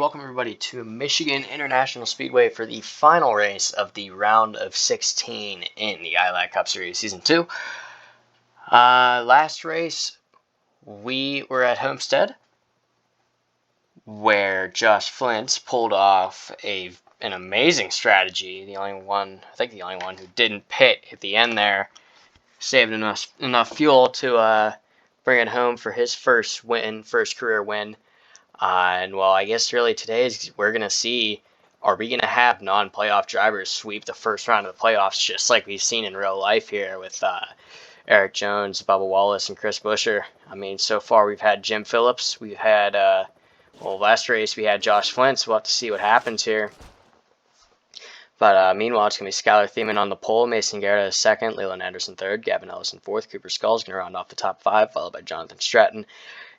welcome everybody to Michigan International Speedway for the final race of the round of 16 in the ILAC Cup Series Season 2. Last race, we were at Homestead, where Josh Flint pulled off an amazing strategy. The only one who didn't pit at the end there, saved enough fuel to bring it home for his first career win. And well, I guess really today we're going to see, are we going to have non-playoff drivers sweep the first round of the playoffs just like we've seen in real life here with Eric Jones, Bubba Wallace, and Chris Buescher. I mean, so far we've had Jim Phillips. We've had, last race we had Josh Flint, so we'll have to see what happens here. But meanwhile, it's going to be Skylar Thiemann on the pole, Mason Garrett as second, Leland Anderson third, Gavin Ellison fourth, Cooper Skull's going to round off the top five, followed by Jonathan Stratton,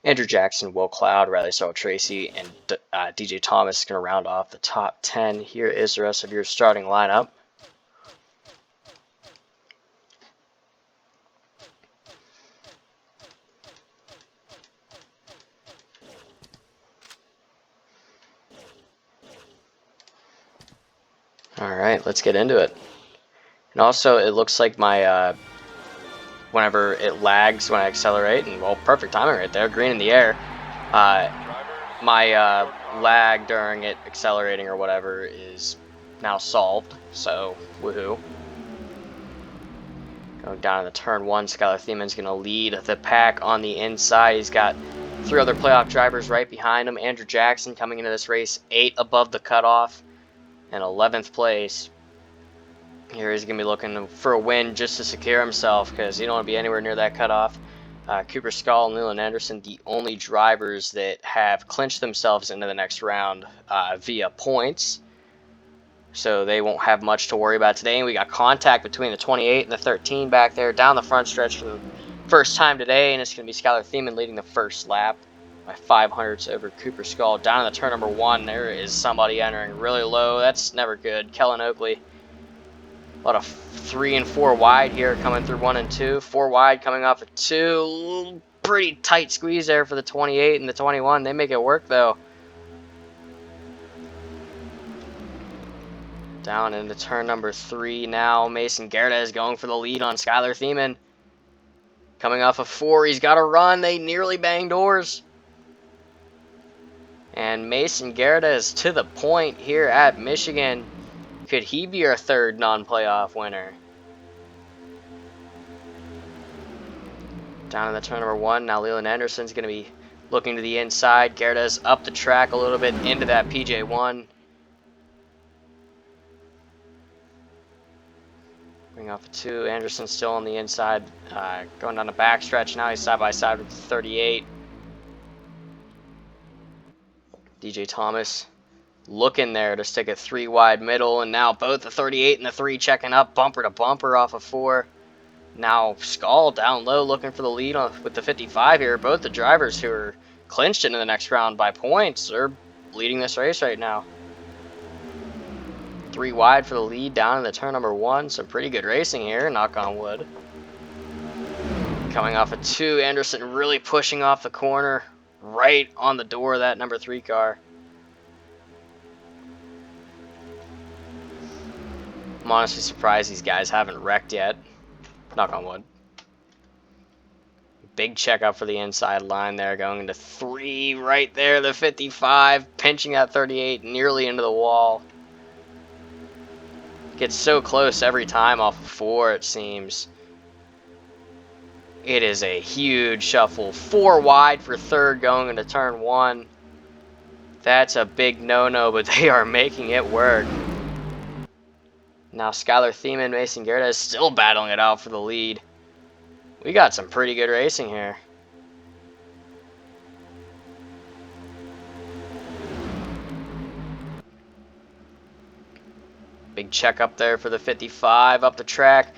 Andrew Jackson, Will Cloud, Riley Starl Tracy, and DJ Thomas is going to round off the top 10. Here is the rest of your starting lineup. Alright, let's get into it. And also, it looks like my, whenever it lags when I accelerate, and well, perfect timing right there, green in the air, my lag during it accelerating or whatever is now solved, so woohoo. Going down to the turn one, Skylar Thiemann's going to lead the pack on the inside. He's got three other playoff drivers right behind him. Andrew Jackson coming into this race 8 above the cutoff and 11th place. Here he's going to be looking for a win just to secure himself because he don't want to be anywhere near that cutoff. Cooper Skull and Leland Anderson, the only drivers that have clinched themselves into the next round via points. So they won't have much to worry about today. And we got contact between the 28 and the 13 back there down the front stretch for the first time today. And it's going to be Skylar Thiemann leading the first lap by 500ths over Cooper Skull. Down in the turn number 1, there is somebody entering really low. That's never good. Kellen Oakley. A lot of 3 and 4 wide here coming through 1 and 2. 4 wide coming off of 2. Pretty tight squeeze there for the 28 and the 21. They make it work though. Down into turn number 3 now. Mason Garrett is going for the lead on Skylar Thiemann. Coming off of 4. He's got to run. They nearly bang doors. And Mason Garrett is to the point here at Michigan. Could he be our third non-playoff winner? Down in the turn number 1, now Leland Anderson's going to be looking to the inside. Gerda's up the track a little bit into that PJ1. Bring off 2, Anderson still on the inside. Going down the backstretch now, he's side by side with 38. DJ Thomas looking there to stick a 3 wide middle, and now both the 38 and the 3 checking up bumper to bumper off of 4. Now Skull down low looking for the lead with the 55 here. Both the drivers who are clinched into the next round by points are leading this race right now. 3 wide for the lead down in the turn number 1. Some pretty good racing here, knock on wood. Coming off of 2, Anderson really pushing off the corner right on the door of that number 3 car. I'm honestly surprised these guys haven't wrecked yet. Knock on wood. Big checkup for the inside line there, going into 3 right there. The 55 pinching that 38 nearly into the wall. Gets so close every time off of 4, it seems. It is a huge shuffle. 4 wide for 3rd going into turn 1. That's a big no-no, but they are making it work. Now Skylar Thiemann, Mason Garrett is still battling it out for the lead. We got some pretty good racing here. Big check up there for the 55 up the track.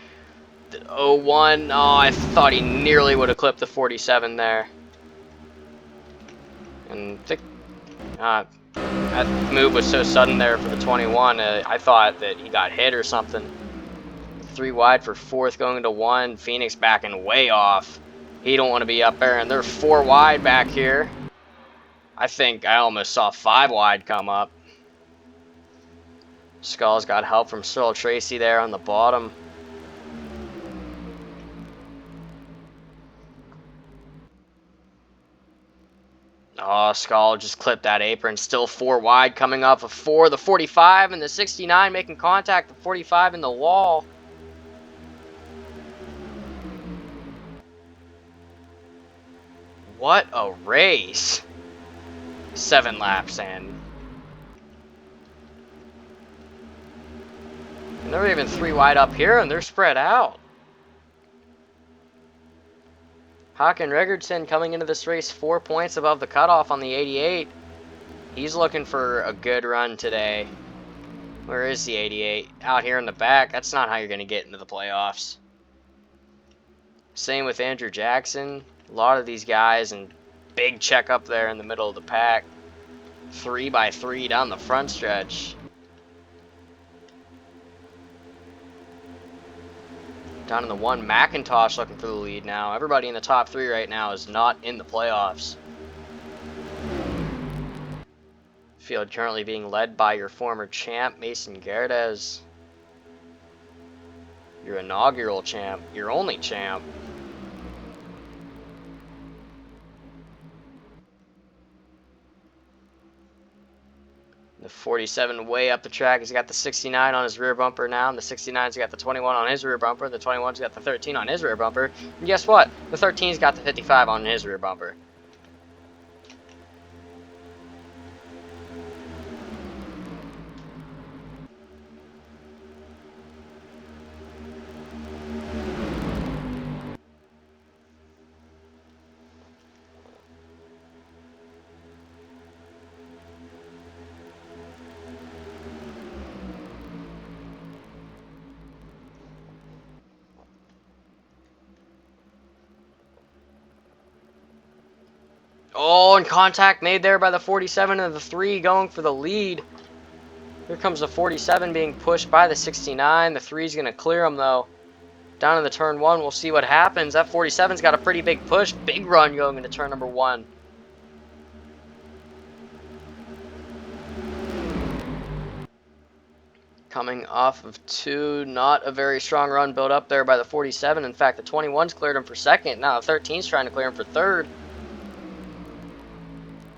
The 01, oh, I thought he nearly would have clipped the 47 there. And that move was so sudden there for the 21. I thought that he got hit or something. 3 wide for 4th going into 1. Phoenix backing way off. He don't want to be up there, and they're 4 wide back here. I think I almost saw 5 wide come up. Skull's got help from Ro16 there on the bottom. Oh, Skull just clipped that apron. Still 4 wide coming off of 4. The 45 and the 69 making contact. The 45 in the wall. What a race. 7 laps in. And they're even 3 wide up here, and they're spread out. Håkan Regertsen coming into this race 4 points above the cutoff on the 88. He's looking for a good run today. Where is the 88? Out here in the back. That's not how you're going to get into the playoffs. Same with Andrew Jackson. A lot of these guys, and big check up there in the middle of the pack. 3 by 3 down the front stretch. Down in the 1, McIntosh looking for the lead now. Everybody in the top 3 right now is not in the playoffs. Field currently being led by your former champ, Mason Gerdes. Your inaugural champ, your only champ. The 47 way up the track. He's got the 69 on his rear bumper now, and the 69's got the 21 on his rear bumper. The 21's got the 13 on his rear bumper. And guess what? The 13's got the 55 on his rear bumper. Oh, and contact made there by the 47 and the 3 going for the lead. Here comes the 47 being pushed by the 69. The 3's going to clear him, though. Down in the turn 1, we'll see what happens. That 47's got a pretty big push. Big run going into turn number 1. Coming off of 2, not a very strong run built up there by the 47. In fact, the 21's cleared him for 2nd. Now the 13's trying to clear him for 3rd.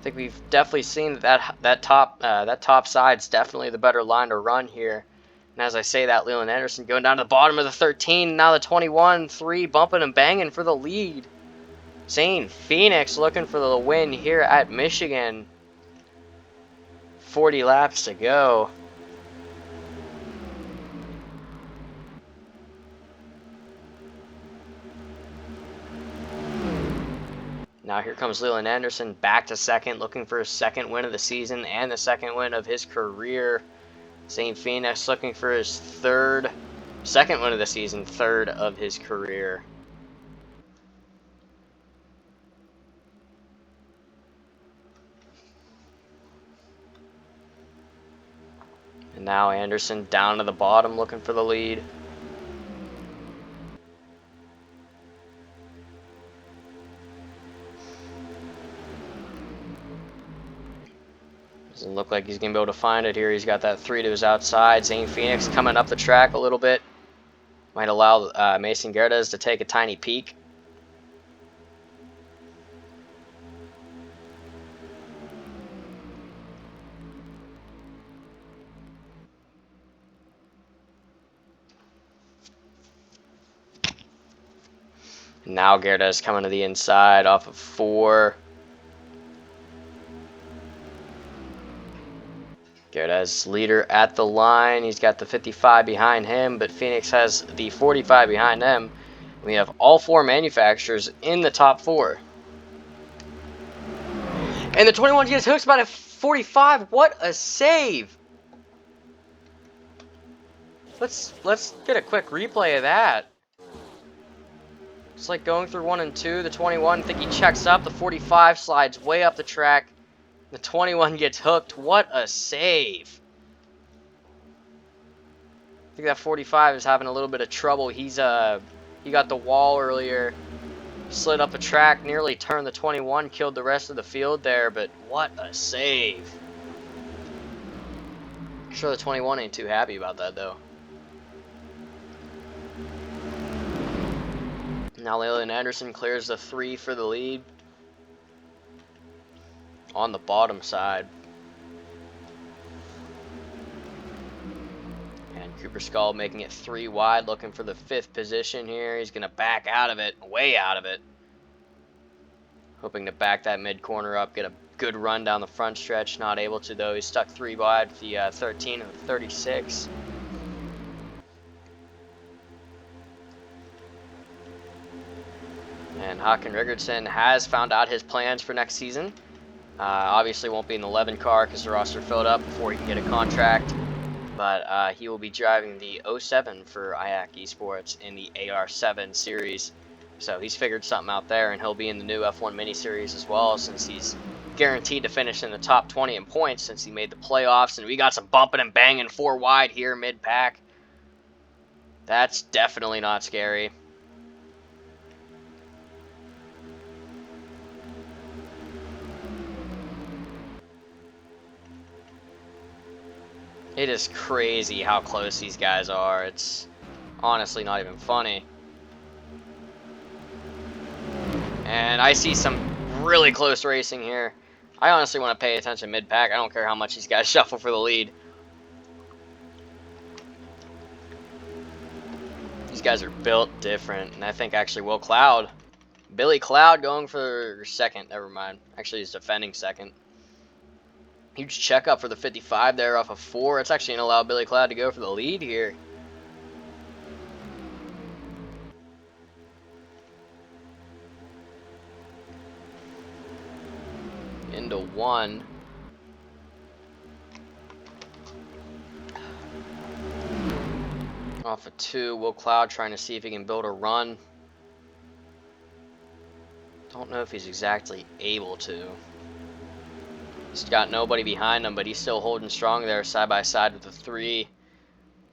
I think we've definitely seen that top side's definitely the better line to run here. And as I say that, Leland Anderson going down to the bottom of the 13. Now the 21, 3 bumping and banging for the lead. Zane Phoenix looking for the win here at Michigan. 40 laps to go. Now here comes Leland Anderson back to 2nd, looking for his 2nd win of the season and the 2nd win of his career. St. Phoenix looking for his 2nd win of the season, 3rd of his career. And now Anderson down to the bottom looking for the lead. Doesn't look like he's going to be able to find it here. He's got that 3 to his outside. Zane Phoenix coming up the track a little bit. Might allow Mason Gerdes to take a tiny peek. And now Gerdes coming to the inside off of 4. Gerdes leader at the line. He's got the 55 behind him, but Phoenix has the 45 behind him. We have all 4 manufacturers in the top 4. And the 21 gets hooked by the 45. What a save! Let's get a quick replay of that. It's like going through 1 and 2. The 21, I think he checks up. The 45 slides way up the track. The 21 gets hooked. What a save. I think that 45 is having a little bit of trouble. He got the wall earlier. Slid up a track, nearly turned the 21, killed the rest of the field there, but what a save. I'm sure the 21 ain't too happy about that, though. Now Leland Anderson clears the 3 for the lead on the bottom side. And Cooper Skull making it 3 wide, looking for the 5th position here. He's going to back out of it, way out of it. Hoping to back that mid-corner up, get a good run down the front stretch. Not able to, though. He's stuck 3 wide for the 13 and the 36. And Håkan Riggertsen has found out his plans for next season. Obviously won't be in the 11 car because the roster filled up before he can get a contract. But he will be driving the 07 for ILAC Esports in the AR7 series. So he's figured something out there, and he'll be in the new F1 mini series as well, since he's guaranteed to finish in the top 20 in points since he made the playoffs. And we got some bumping and banging 4 wide here mid-pack. That's definitely not scary. It is crazy how close these guys are. It's honestly not even funny. And I see some really close racing here. I honestly want to pay attention mid-pack. I don't care how much these guys shuffle for the lead. These guys are built different. And I think actually Will Cloud, Billy Cloud going for 2nd. Never mind. Actually, he's defending 2nd. Huge checkup for the 55 there off of 4. It's actually going to allow Billy Cloud to go for the lead here. Into 1. Off of 2. Will Cloud trying to see if he can build a run. Don't know if he's exactly able to. He's got nobody behind him, but he's still holding strong there side by side with the 3.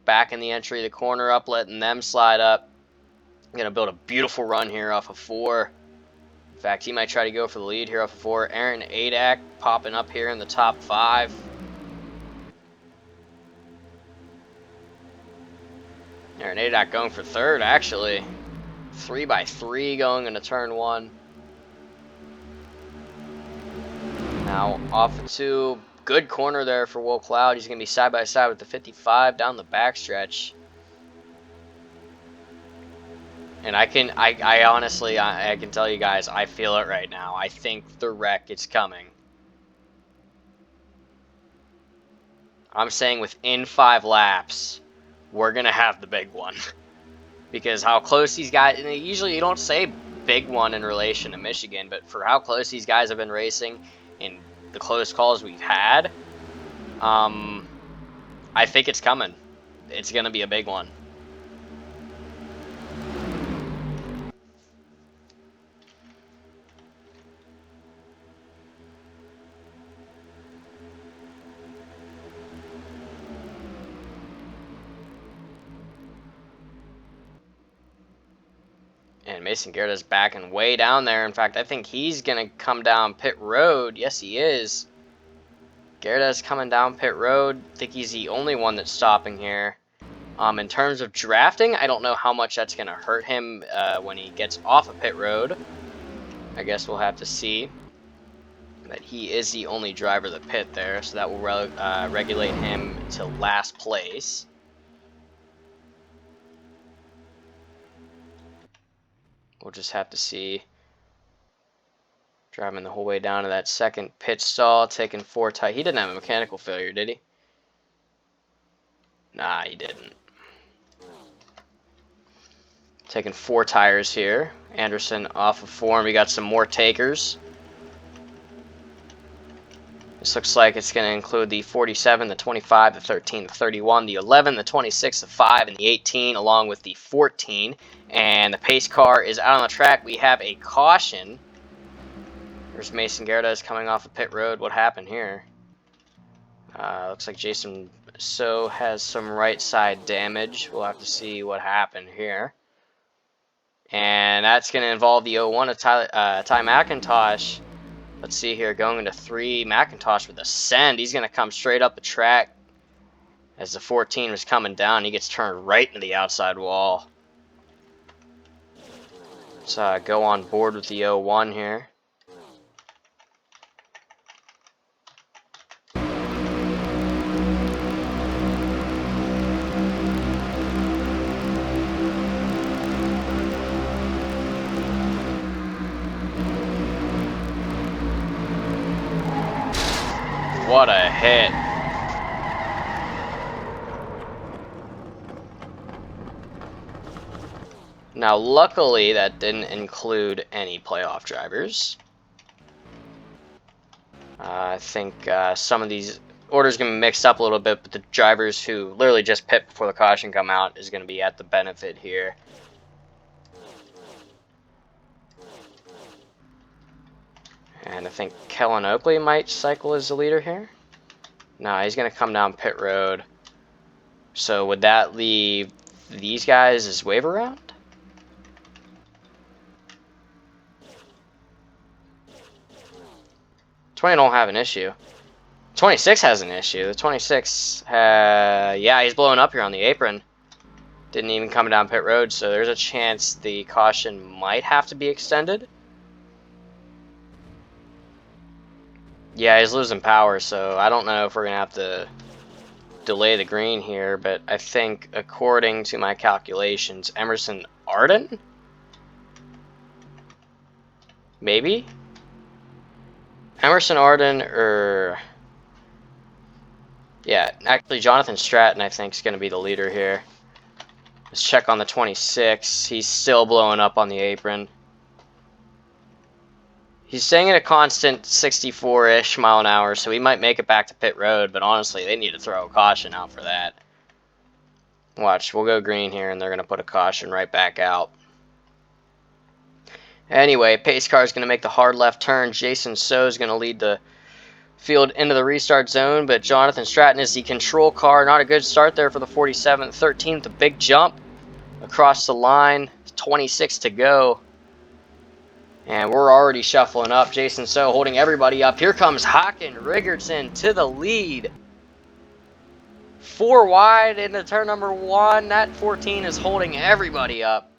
Back in the entry, the corner up, letting them slide up. Going to build a beautiful run here off of 4. In fact, he might try to go for the lead here off of 4. Aaron Adak popping up here in the top 5. Aaron Adak going for 3rd, actually. 3 by 3 going into turn 1. Now off of 2, good corner there for Will Cloud. He's going to be side by side with the 55 down the backstretch. And I honestly can tell you guys, I feel it right now. I think the wreck is coming. I'm saying within 5 laps, we're going to have the big one. Because how close these guys, and usually you don't say big one in relation to Michigan, but for how close these guys have been racing in the close calls we've had, I think it's coming. It's going to be a big one. And Mason Gerda's backing way down there. In fact, I think he's going to come down pit road. Yes, he is. Gerda's coming down pit road. I think he's the only one that's stopping here. In terms of drafting, I don't know how much that's going to hurt him when he gets off of pit road. I guess we'll have to see. But he is the only driver of the pit there, so that will regulate him to last place. We'll just have to see. Driving the whole way down to that 2nd pit stall, taking 4 tires. He didn't have a mechanical failure, did he? Nah, he didn't. Taking 4 tires here. Anderson off of 4, and we got some more takers. This looks like it's going to include the 47, the 25, the 13, the 31, the 11, the 26, the 5, and the 18, along with the 14. And the pace car is out on the track. We have a caution. There's Mason Gerda coming off of pit road. What happened here? Looks like Jason So has some right side damage. We'll have to see what happened here. And that's going to involve the 01 of Ty McIntosh. Let's see here, going into 3, McIntosh with a send. He's going to come straight up the track. As the 14 was coming down, he gets turned right into the outside wall. Let's go on board with the 01 here. What a hit. Now, luckily, that didn't include any playoff drivers. I think some of these orders going to be mixed up a little bit, but the drivers who literally just pit before the caution come out is going to be at the benefit here. And I think Kellen Oakley might cycle as the leader here. No, he's going to come down pit road. So would that leave these guys as wave around? 20 don't have an issue. 26 has an issue. The 26, yeah, he's blowing up here on the apron. Didn't even come down pit road, so there's a chance the caution might have to be extended. Yeah, he's losing power, so I don't know if we're going to have to delay the green here, but I think, according to my calculations, Emerson Arden? Maybe? Emerson Arden, or... yeah, actually Jonathan Stratton, I think, is going to be the leader here. Let's check on the 26. He's still blowing up on the apron. He's staying at a constant 64-ish mile an hour, so he might make it back to pit road, but honestly, they need to throw a caution out for that. Watch, we'll go green here, and they're going to put a caution right back out. Anyway, pace car is going to make the hard left turn. Jason So is going to lead the field into the restart zone, but Jonathan Stratton is the control car. Not a good start there for the 47th. 13th, a big jump across the line. 26 to go. And we're already shuffling up. Jason So holding everybody up. Here comes Håkan Riggertsen to the lead. 4 wide into turn number 1. That 14 is holding everybody up.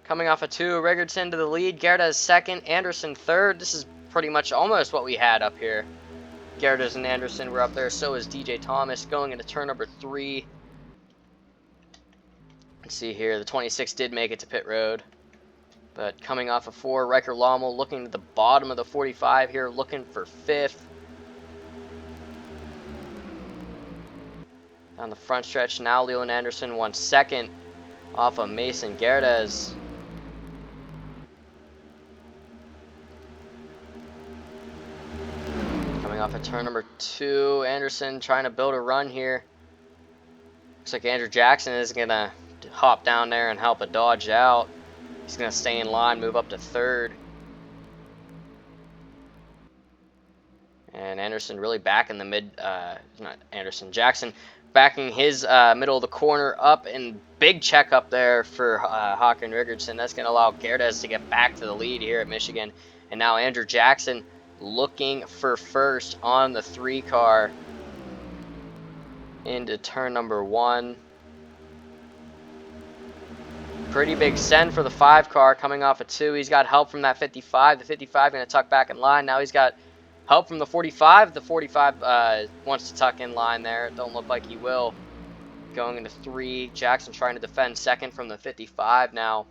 Coming off of 2, Riggertsen to the lead. Gerda is 2nd. Anderson 3rd. This is pretty much almost what we had up here. Gerdas and Anderson were up there. So is DJ Thomas going into turn number 3. Let's see here. The 26 did make it to pit road. But coming off of 4, Riker Lommel looking at the bottom of the 45 here, looking for 5th. On the front stretch now, Leland Anderson won 2nd off of Mason Gerdes. Coming off of turn number 2, Anderson trying to build a run here. Looks like Andrew Jackson is going to hop down there and help a dodge out. He's going to stay in line, move up to 3rd. And Anderson really back in the mid, not Anderson, Jackson backing his middle of the corner up, and big check up there for Håkan Riggertsen. That's going to allow Gerdes to get back to the lead here at Michigan. And now Andrew Jackson looking for first on the 3 car into turn number 1. Pretty big send for the 5 car coming off of 2. He's got help from that 55. The 55 going to tuck back in line. Now he's got help from the 45. The 45 wants to tuck in line there. It don't look like he will. Going into 3. Jackson trying to defend 2nd from the 55 now.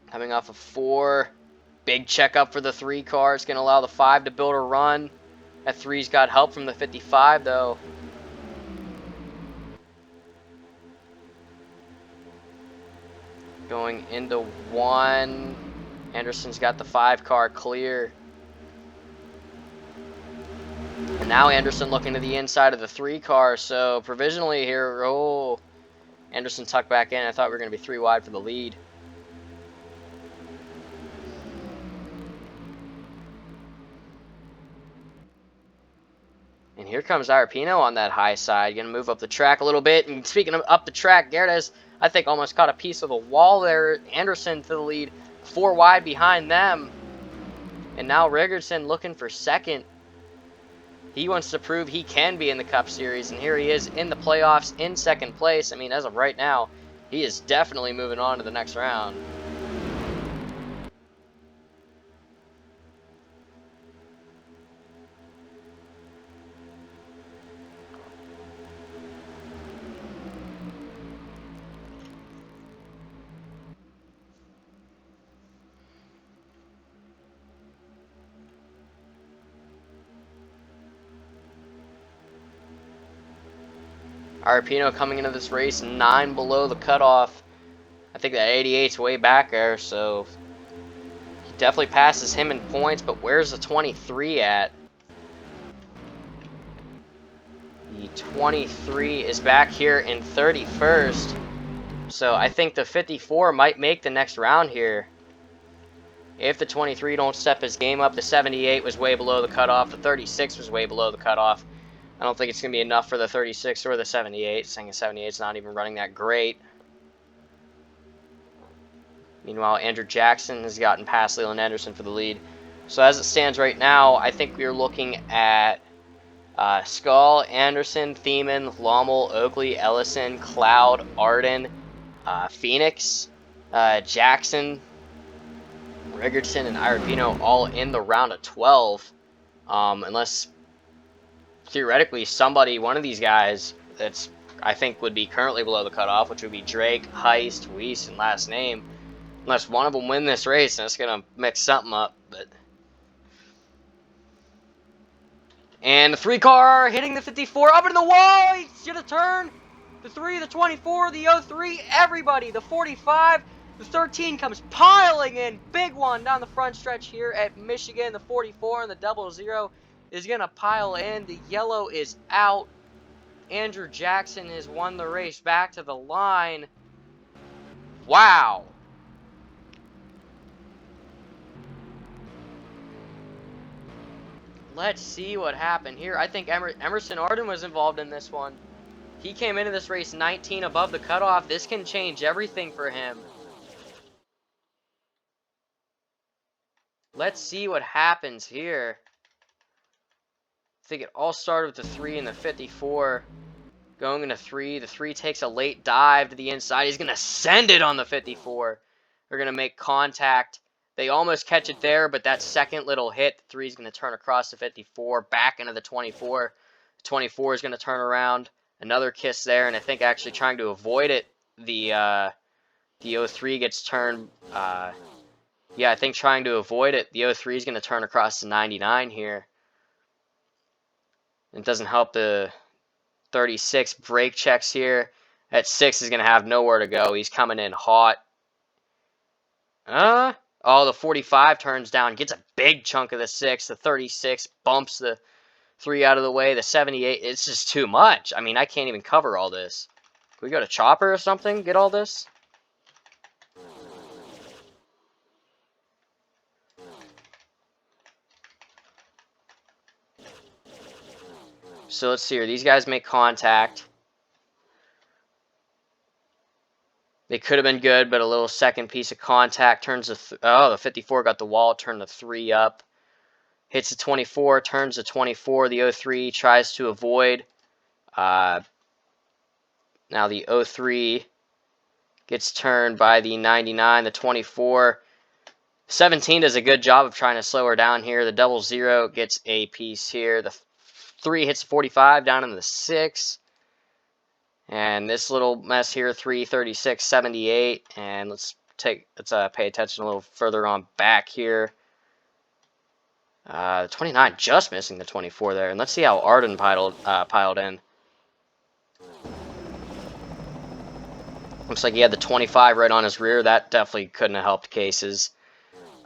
Coming off of 4. Big checkup for the 3 car. It's going to allow the 5 to build a run. That 3's got help from the 55 though. Going into 1. Anderson's got the 5 car clear. And now Anderson looking to the inside of the 3 car. So provisionally here, oh, Anderson tucked back in. I thought we were going to be 3 wide for the lead. And here comes Arpino on that high side. Going to move up the track a little bit. And speaking of up the track, Gerdes I think almost caught a piece of the wall there. Anderson to the lead, 4 wide behind them. And now Rigerson looking for second. He wants to prove he can be in the Cup Series, and here he is in the playoffs in second place. I mean, as of right now, he is definitely moving on to the next round. Arpino coming into this race 9 below the cutoff. I think that 88's way back there, so he definitely passes him in points, but where's the 23 at? The 23 is back here in 31st, so I think the 54 might make the next round here. If the 23 don't step his game up, the 78 was way below the cutoff, the 36 was way below the cutoff. I don't think it's going to be enough for the 36 or the 78, saying the 78's not even running that great. Meanwhile, Andrew Jackson has gotten past Leland Anderson for the lead. So as it stands right now, I think we're looking at Skull, Anderson, Thiemann, Lommel, Oakley, Ellison, Cloud, Arden, Phoenix, Jackson, Rigerson, and Irapino all in the round of 12. Unless theoretically somebody, one of these guys that's I think would be currently below the cutoff, which would be Drake, Heist, Weiss, and last name. Unless one of them win this race, and it's going to mix something up. And the 3 car hitting the 54 up into the wall. He's going to turn. The 3, the 24, the 03, everybody. The 45, the 13 comes piling in. Big one down the front stretch here at Michigan. The 44 and the 00 is going to pile in. The yellow is out. Andrew Jackson has won the race back to the line. Wow. Let's see what happened here. I think Emerson Arden was involved in this one. He came into this race 19 above the cutoff. This can change everything for him. Let's see what happens here. I think it all started with the 3 and the 54. Going into 3. The 3 takes a late dive to the inside. He's going to send it on the 54. They're going to make contact. They almost catch it there, but that second little hit, the 3 is going to turn across the 54, back into the 24. The 24 is going to turn around. Another kiss there, and I think actually trying to avoid it, the 03 gets turned. Yeah, I think trying to avoid it, the 03 is going to turn across the 99 here. It doesn't help the 36 brake checks here. At 6 is going to have nowhere to go. He's coming in hot. Oh, the 45 turns down, gets a big chunk of the 6. The 36 bumps the 3 out of the way. The 78, it's just too much. I mean, I can't even cover all this. Can we go to Chopper or something? Get all this? So let's see here. These guys make contact. They could have been good, but a little second piece of contact turns the the 54 got the wall, turned the 3 up. Hits the 24, turns the 24. The 03 tries to avoid. Now the 03 gets turned by the 99, the 24. 17 does a good job of trying to slow her down here. The 00 gets a piece here. The 3 hits 45 down in the 6. And this little mess here, 3, 36, 78. And let's pay attention a little further on back here. 29 just missing the 24 there. And let's see how Arden piled in. Looks like he had the 25 right on his rear. That definitely couldn't have helped cases.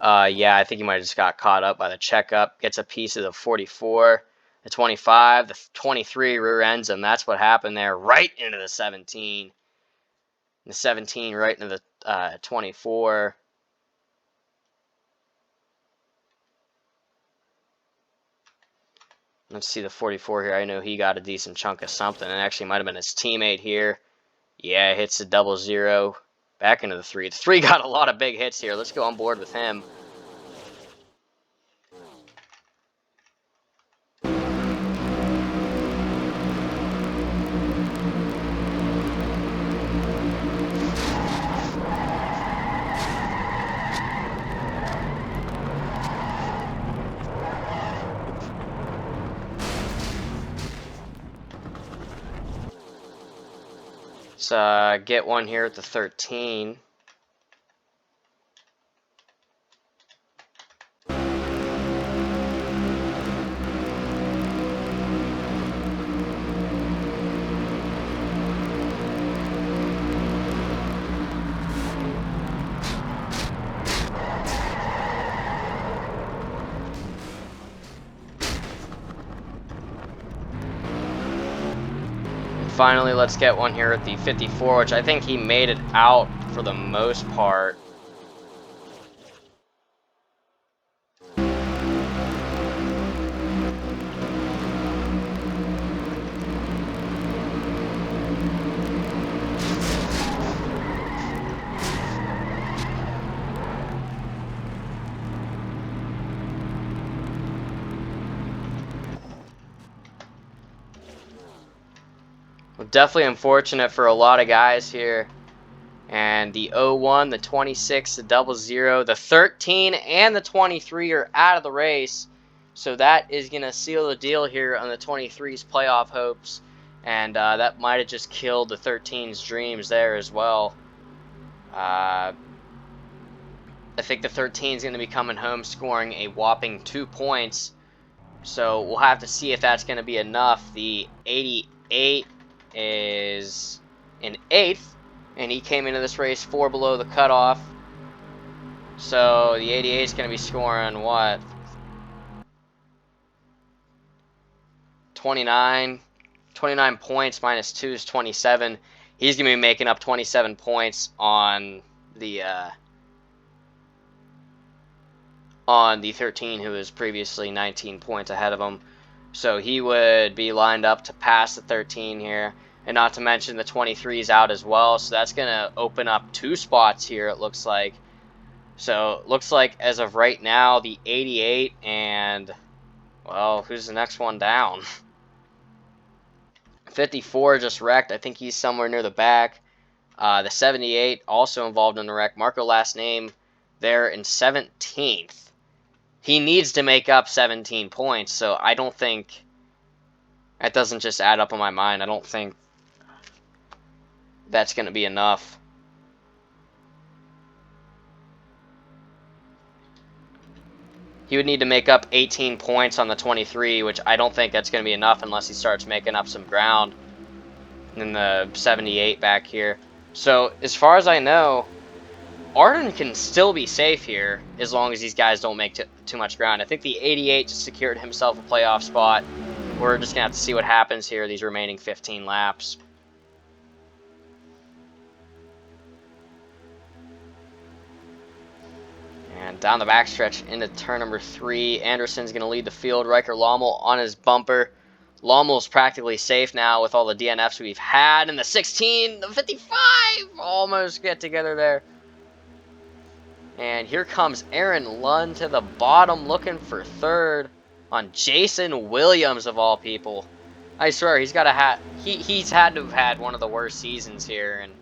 Yeah, I think he might have just got caught up by the checkup. Gets a piece of the 44. The 25, the 23 rear ends him. That's what happened there. Right into the 17. The 17 right into the 24. Let's see the 44 here. I know he got a decent chunk of something. It actually might have been his teammate here. Yeah, hits the 00. Back into the 3. The 3 got a lot of big hits here. Let's go on board with him. Let's get one here at the 13. Finally, let's get one here at the 54, which I think he made it out for the most part. Definitely unfortunate for a lot of guys here. And the 01, the 26, the 00, the 13, and the 23 are out of the race. So that is going to seal the deal here on the 23's playoff hopes. And that might have just killed the 13's dreams there as well. I think the 13 is going to be coming home scoring a whopping 2 points. So we'll have to see if that's going to be enough. The 88 is in 8th, and he came into this race 4 below the cutoff. So the 88 is going to be scoring what? 29 points minus 2 is 27. He's going to be making up 27 points on the 13, who was previously 19 points ahead of him. So he would be lined up to pass the 13 here. And not to mention the 23 is out as well. So that's going to open up 2 spots here, it looks like. So it looks like as of right now, the 88 and, well, who's the next one down? 54 just wrecked. I think he's somewhere near the back. The 78 also involved in the wreck. Marco last name there in 17th. He needs to make up 17 points, so I don't think that doesn't just add up in my mind. I don't think that's going to be enough. He would need to make up 18 points on the 23, which I don't think that's going to be enough unless he starts making up some ground in the 78 back here. So as far as I know, Arden can still be safe here as long as these guys don't make too much ground. I think the 88 just secured himself a playoff spot. We're just going to have to see what happens here these remaining 15 laps. And down the backstretch into turn number 3, Anderson's going to lead the field. Riker Lommel on his bumper. Lommel's practically safe now with all the DNFs we've had. And the 16, the 55, almost get together there. And here comes Aaron Lund to the bottom looking for 3rd on Jason Williams of all people. I swear, he's got he's had to have had one of the worst seasons here. And,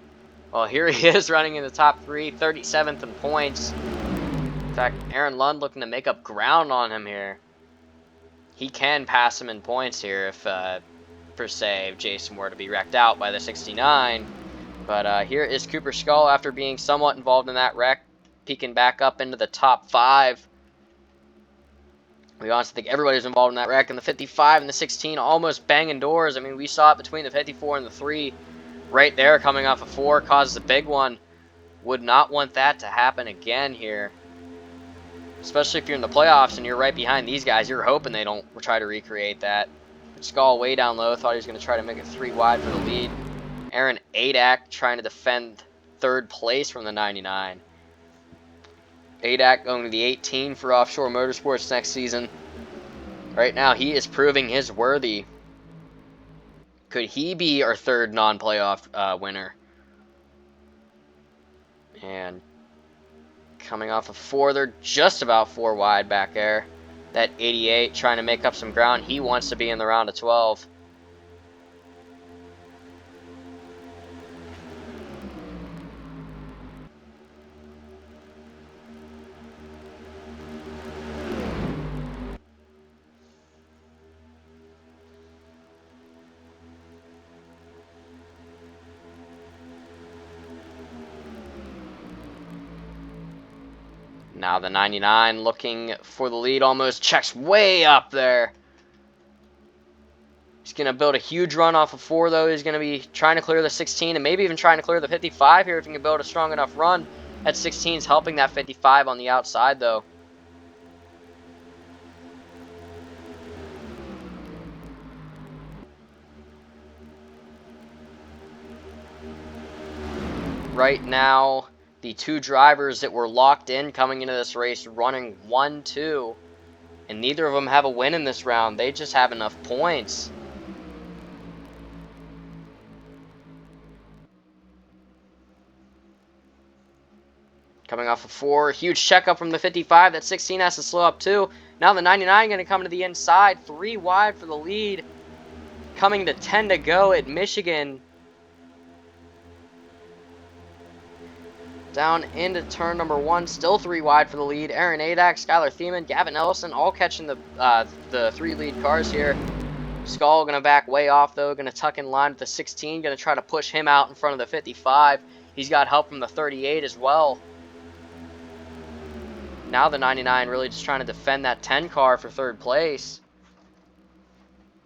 well, here he is running in the top 3, 37th in points. In fact, Aaron Lund looking to make up ground on him here. He can pass him in points here if, per se, if Jason were to be wrecked out by the 69. But here is Cooper Skull after being somewhat involved in that wreck, peeking back up into the top 5. We honestly think everybody's involved in that wreck. And the 55 and the 16 almost banging doors. I mean, we saw it between the 54 and the 3 right there coming off a 4. Causes a big one. Would not want that to happen again here. Especially if you're in the playoffs and you're right behind these guys. You're hoping they don't try to recreate that. Skull way down low. Thought he was going to try to make it 3 wide for the lead. Aaron Adak trying to defend 3rd place from the 99. Adak going to the 18 for Offshore Motorsports next season. Right now, he is proving his worthy. Could he be our 3rd non-playoff winner? And coming off of 4, they're just about 4 wide back there. That 88 trying to make up some ground. He wants to be in the round of 12. Now the 99 looking for the lead, almost checks way up there. He's going to build a huge run off of 4, though. He's going to be trying to clear the 16 and maybe even trying to clear the 55 here if he can build a strong enough run. That 16 is helping that 55 on the outside, though. Right now, the 2 drivers that were locked in coming into this race running 1-2, and neither of them have a win in this round. They just have enough points. Coming off of 4, huge checkup from the 55. That 16 has to slow up too. Now the 99 going to come to the inside, 3 wide for the lead. Coming to 10 to go at Michigan. Down into turn number 1, still 3 wide for the lead. Aaron Adak, Skylar Thiemann, Gavin Ellison, all catching the 3 lead cars here. Skull going to back way off, though. Going to tuck in line with the 16. Going to try to push him out in front of the 55. He's got help from the 38 as well. Now the 99 really just trying to defend that 10 car for 3rd place.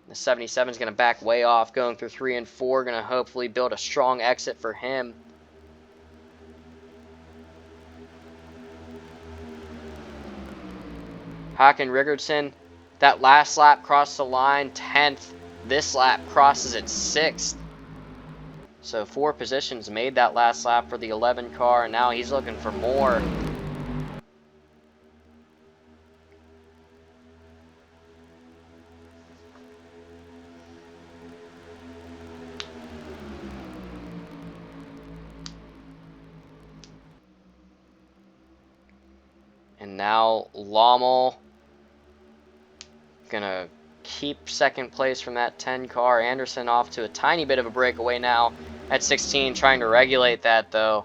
The 77 is going to back way off, going through 3 and 4. Going to hopefully build a strong exit for him. Hakan Rigardson, that last lap crossed the line, 10th. This lap crosses at 6th. So 4 positions made that last lap for the 11 car, and now he's looking for more. And now Lommel gonna keep 2nd place from that 10 car. Anderson off to a tiny bit of a breakaway now at 16, trying to regulate that though.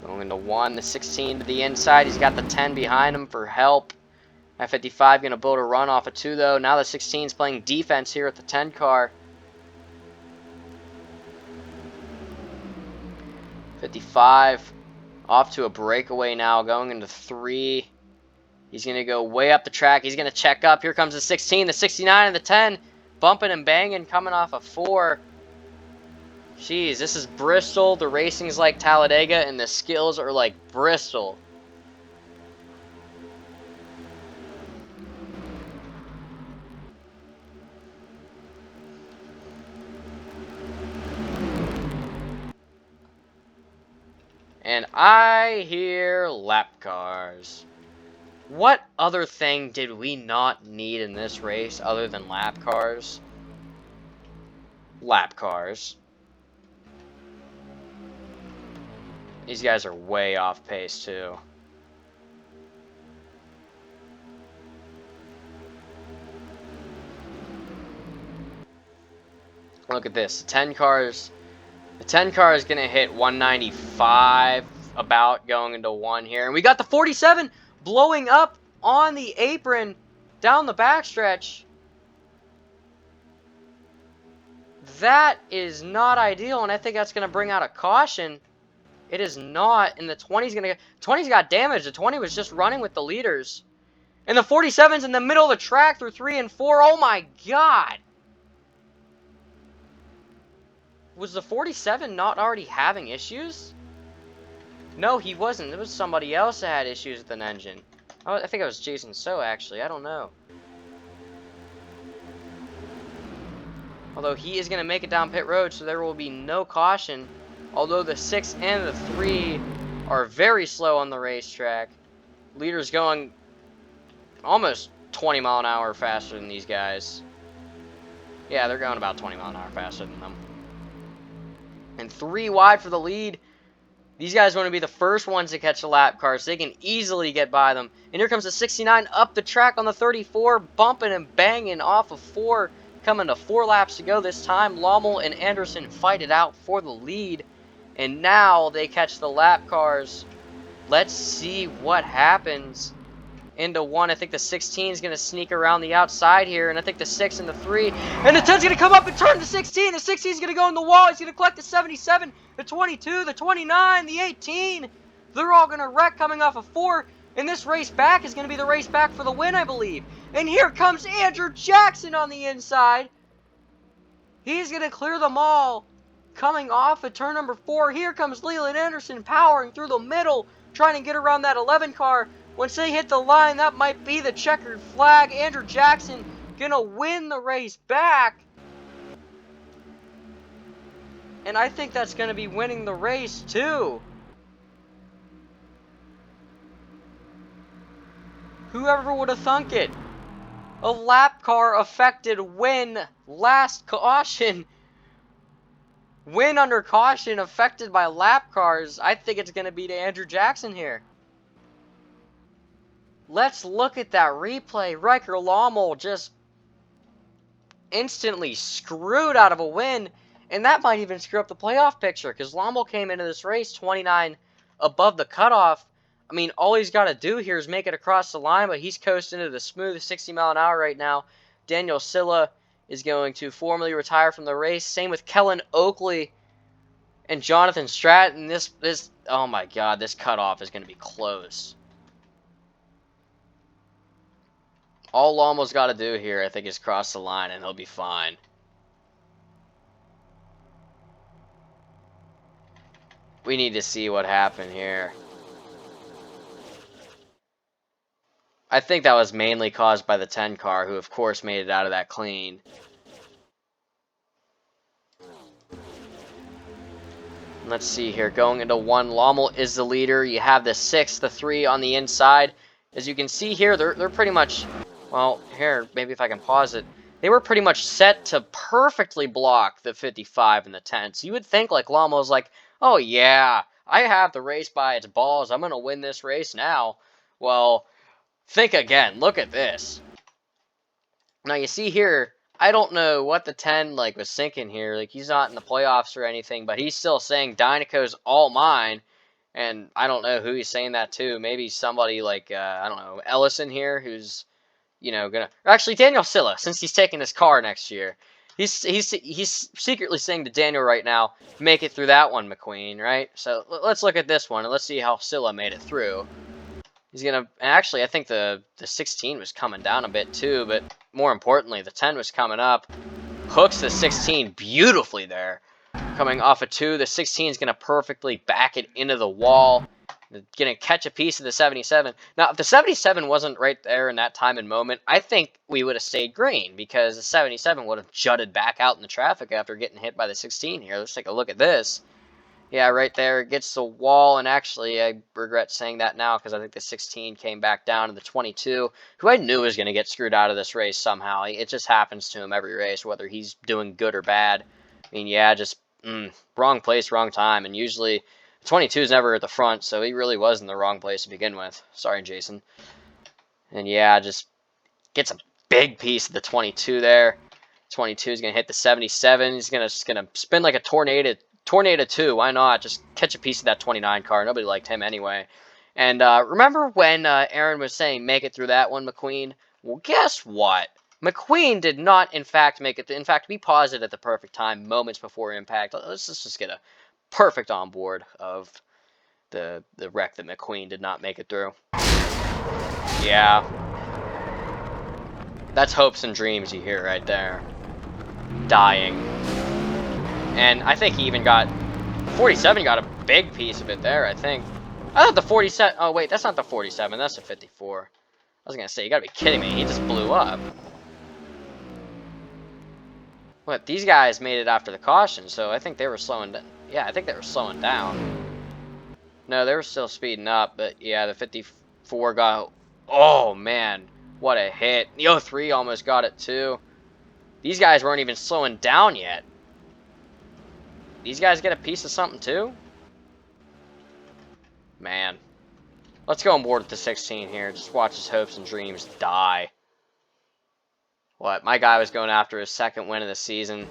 Going into 1, the 16 to the inside. He's got the 10 behind him for help. That 55 gonna build a run off of 2 though. Now the 16 is playing defense here at the 10 car. 55 off to a breakaway now, going into 3. He's going to go way up the track. He's going to check up. Here comes the 16, the 69, and the 10. Bumping and banging, coming off of 4. Jeez, this is Bristol. The racing's like Talladega, and the skills are like Bristol. And I hear lap cars. What other thing did we not need in this race other than lap cars? Lap cars. These guys are way off pace too. Look at this. The 10 cars. The 10 car is going to hit 195 about going into 1 here. And we got the 47 blowing up on the apron down the backstretch. That is not ideal, and I think that's going to bring out a caution. It is not, and the 20's going to get... 20's got damaged. The 20 was just running with the leaders. And the 47's in the middle of the track through 3 and 4. Oh my god! Was the 47 not already having issues? No, he wasn't. It was somebody else that had issues with an engine. Oh, I think it was Jason So, actually. I don't know. Although he is going to make it down pit road, so there will be no caution. Although the 6 and the 3 are very slow on the racetrack. Leaders going almost 20 mile an hour faster than these guys. Yeah, they're going about 20 mile an hour faster than them. And 3 wide for the lead. These guys want to be the first ones to catch the lap car, so they can easily get by them. And here comes the 69 up the track on the 34, bumping and banging off of 4, coming to 4 laps to go this time. Lommel and Anderson fight it out for the lead, and now they catch the lap cars. Let's see what happens. Into 1, I think the 16 is going to sneak around the outside here, and I think the 6 and the 3, and the 10 is going to come up and turn the 16. The 16 is going to go in the wall. He's going to collect the 77, the 22, the 29, the 18. They're all going to wreck coming off of 4, and this race back is going to be the race back for the win, I believe. And here comes Andrew Jackson on the inside. He's going to clear them all. Coming off of turn number 4, here comes Leland Anderson powering through the middle, trying to get around that 11 car. Once they hit the line, that might be the checkered flag. Andrew Jackson gonna win the race back. And I think that's gonna be winning the race too. Whoever would have thunk it? A lap car affected win. Last caution. Win under caution affected by lap cars. I think it's gonna be to Andrew Jackson here. Let's look at that replay. Riker Lommel just instantly screwed out of a win, and that might even screw up the playoff picture, because Lommel came into this race 29 above the cutoff. I mean, all he's got to do here is make it across the line, but he's coasting to the smooth 60 mile an hour right now. Daniel Silla is going to formally retire from the race. Same with Kellen Oakley and Jonathan Stratton. This oh my god, this cutoff is going to be close. All Lommel's got to do here, I think, is cross the line, and he'll be fine. We need to see what happened here. I think that was mainly caused by the 10 car, who, of course, made it out of that clean. Let's see here. Going into 1, Lommel is the leader. You have the 6, the 3 on the inside. As you can see here, they're pretty much... Well, here, maybe if I can pause it. They were pretty much set to perfectly block the 55 and the 10. So you would think, like, Lommel's like, oh, yeah, I have the race by its balls. I'm going to win this race now. Well, think again. Look at this. Now, you see here, I don't know what the 10, like, was thinking here. Like, he's not in the playoffs or anything, but he's still saying Dynaco's all mine. And I don't know who he's saying that to. Maybe somebody like, I don't know, Ellison here, who's... you know, actually Daniel Silla, since he's taking his car next year, he's secretly saying to Daniel right now, make it through that one, McQueen, right? So let's look at this one and let's see how Silla made it through. He's gonna actually, I think the 16 was coming down a bit too, but more importantly, the 10 was coming up. Hooks the 16 beautifully there, coming off a 2. The 16 is gonna perfectly back it into the wall. Gonna catch a piece of the 77. Now, if the 77 wasn't right there in that time and moment, I think we would have stayed green, because the 77 would have jutted back out in the traffic after getting hit by the 16 here. Let's take a look at this. Yeah, right there, it gets the wall, and actually, I regret saying that now, because I think the 16 came back down to the 22, who I knew was going to get screwed out of this race somehow. It just happens to him every race, whether he's doing good or bad. I mean, yeah, just wrong place, wrong time, and usually... 22 is never at the front, so he really was in the wrong place to begin with. Sorry, Jason. And yeah, just gets a big piece of the 22 there. 22 is going to hit the 77. He's going to spin like a tornado 2. Why not? Just catch a piece of that 29 car. Nobody liked him anyway. And remember when Aaron was saying, make it through that one, McQueen? Well, guess what? McQueen did not, in fact, make it. In fact, we paused it at the perfect time, moments before impact. Let's just get a perfect on board of the wreck that McQueen did not make it through. Yeah. That's hopes and dreams you hear right there. Dying. And I think he even got... 47 got a big piece of it there, I think. I thought the 47... Oh, wait, that's not the 47. That's the 54. I was going to say, you got to be kidding me. He just blew up. What, these guys made it after the caution, so I think they were slowing down. Yeah, I think they were slowing down. No, they were still speeding up, but yeah, the 54 got... Oh, man, what a hit. The 03 almost got it, too. These guys weren't even slowing down yet. These guys get a piece of something too? Man. Let's go on board with the 16 here. Just watch his hopes and dreams die. What? My guy was going after his second win of the season.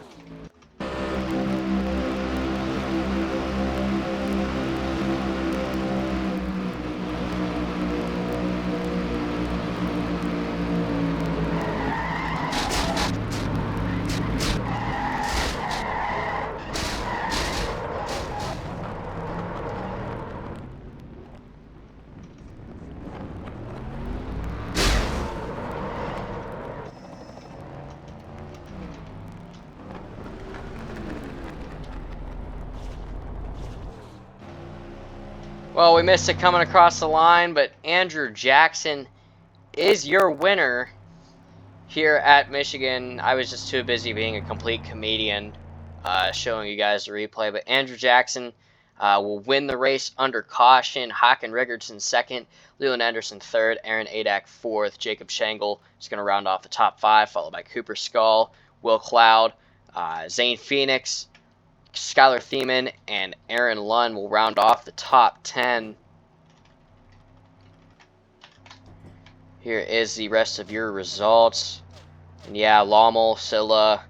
Well, we missed it coming across the line, but Andrew Jackson is your winner here at Michigan. I was just too busy being a complete comedian showing you guys the replay, but Andrew Jackson will win the race under caution. Hakan Rigertson second, Leland Anderson third, Aaron Adak fourth, Jacob Schenkel is going to round off the top 5, followed by Cooper Skull, Will Cloud, Zane Phoenix, Skylar Thiemann, and Aaron Lund will round off the top 10. Here is the rest of your results. And yeah, Lommel, Silla,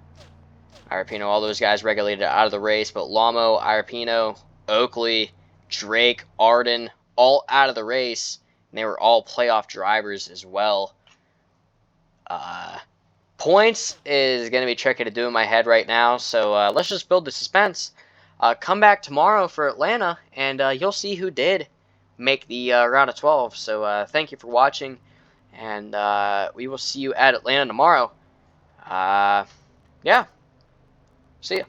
Irapino, all those guys regulated out of the race, but Lomo, Irapino, Oakley, Drake, Arden, all out of the race, and they were all playoff drivers as well. Points is going to be tricky to do in my head right now, so let's just build the suspense. Come back tomorrow for Atlanta, and you'll see who did make the round of 12. So thank you for watching, and we will see you at Atlanta tomorrow. Yeah, see ya.